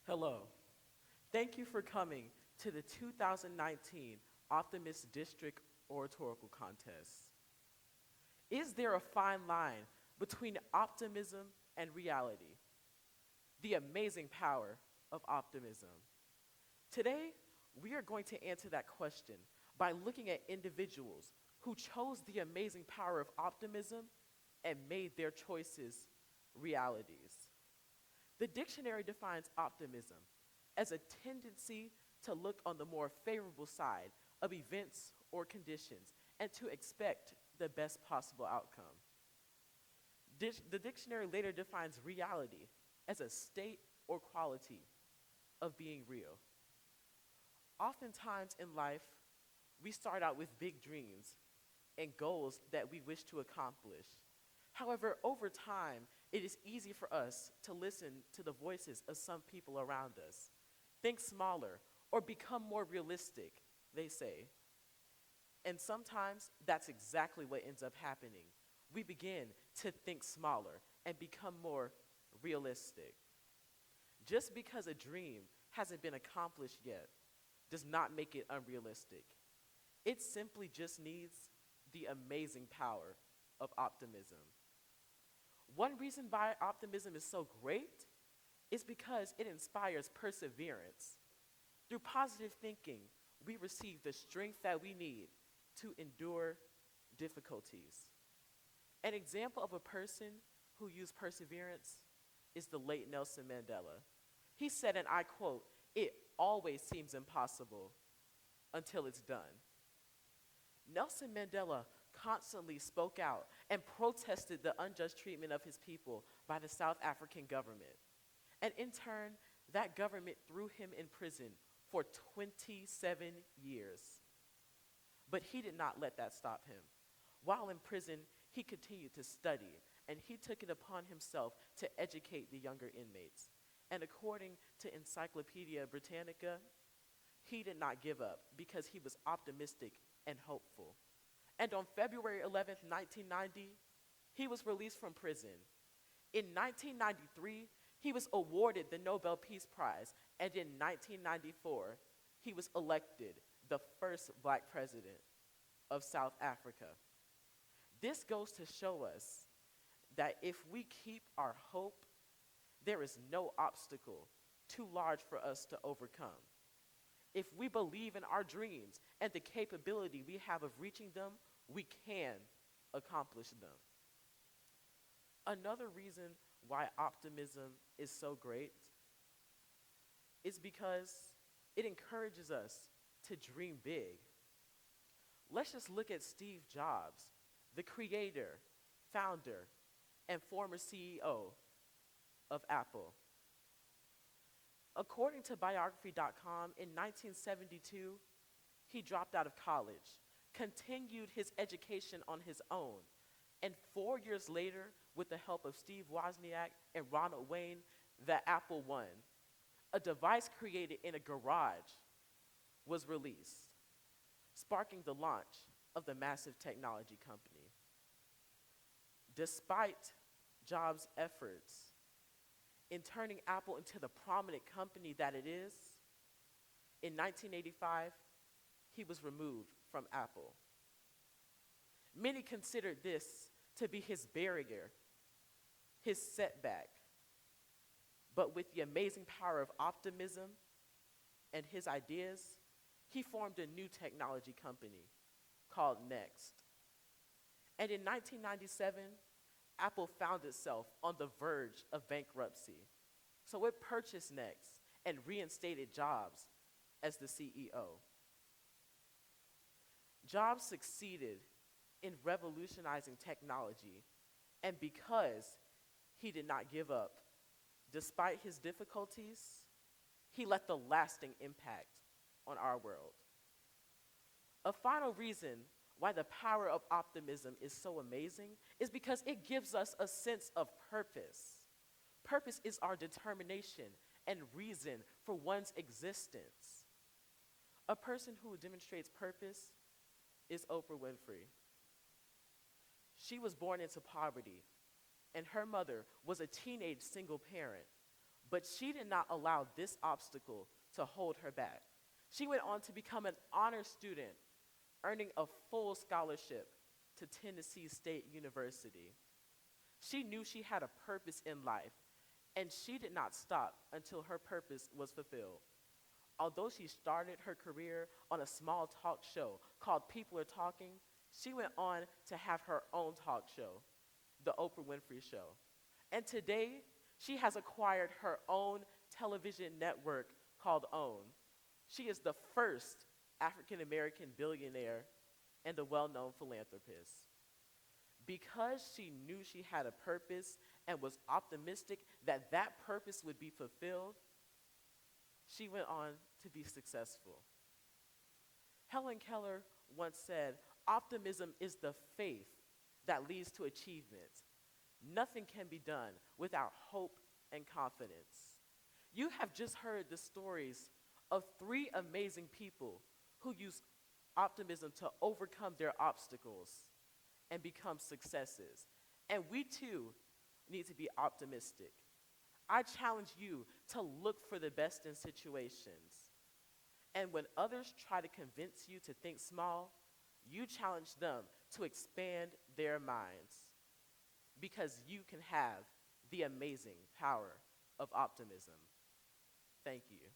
Hello. Thank you for coming to the 2019 Optimist District Oratorical Contest. Is there a fine line between optimism and reality? The amazing power of optimism. Today, we are going to answer that question by looking at individuals who chose the amazing power of optimism and made their choices realities. The dictionary defines optimism as a tendency to look on the more favorable side of events or conditions and to expect the best possible outcome. The dictionary later defines reality as a state or quality of being real. Oftentimes in life, we start out with big dreams and goals that we wish to accomplish. However, over time, it is easy for us to listen to the voices of some people around us. Think smaller or become more realistic, they say. And sometimes that's exactly what ends up happening. We begin to think smaller and become more realistic. Just because a dream hasn't been accomplished yet does not make it unrealistic. It simply just needs the amazing power of optimism. One reason why optimism is so great is because it inspires perseverance. Through positive thinking, we receive the strength that we need to endure difficulties. An example of a person who used perseverance is the late Nelson Mandela. He said, and I quote, "It always seems impossible until it's done." Nelson Mandela constantly spoke out and protested the unjust treatment of his people by the South African government. And in turn, that government threw him in prison for 27 years. But he did not let that stop him. While in prison, he continued to study, and he took it upon himself to educate the younger inmates. And according to Encyclopedia Britannica, he did not give up because he was optimistic and hopeful. And on February 11th, 1990, he was released from prison. In 1993, he was awarded the Nobel Peace Prize, and in 1994, he was elected the first black president of South Africa. This goes to show us that if we keep our hope, there is no obstacle too large for us to overcome. If we believe in our dreams and the capability we have of reaching them, we can accomplish them. Another reason why optimism is so great is because it encourages us to dream big. Let's just look at Steve Jobs, the creator, founder, and former CEO of Apple. According to biography.com, in 1972, he dropped out of college, continued his education on his own, and 4 years later, with the help of Steve Wozniak and Ronald Wayne, the Apple I, a device created in a garage, was released, sparking the launch of the massive technology company. Despite Jobs' efforts in turning Apple into the prominent company that it is, in 1985, he was removed from Apple. Many considered this to be his barrier, his setback. But with the amazing power of optimism and his ideas, he formed a new technology company called Next. And in 1997, Apple found itself on the verge of bankruptcy. So it purchased Next and reinstated Jobs as the CEO. Jobs succeeded in revolutionizing technology, and because he did not give up, despite his difficulties, he left a lasting impact on our world. A final reason why the power of optimism is so amazing is because it gives us a sense of purpose. Purpose is our determination and reason for one's existence. A person who demonstrates purpose is Oprah Winfrey. She was born into poverty, and her mother was a teenage single parent. But she did not allow this obstacle to hold her back. She went on to become an honor student, earning a full scholarship to Tennessee State University. She knew she had a purpose in life, and she did not stop until her purpose was fulfilled. Although she started her career on a small talk show called People Are Talking, she went on to have her own talk show, The Oprah Winfrey Show. And today, she has acquired her own television network called OWN. She is the first African American billionaire and a well known philanthropist. Because she knew she had a purpose and was optimistic that that purpose would be fulfilled, she went on to be successful. Helen Keller once said, "Optimism is the faith that leads to achievement. Nothing can be done without hope and confidence." You have just heard the stories of three amazing people who use optimism to overcome their obstacles and become successes. And we too need to be optimistic. I challenge you to look for the best in situations. And when others try to convince you to think small, you challenge them to expand their minds, because you can have the amazing power of optimism. Thank you.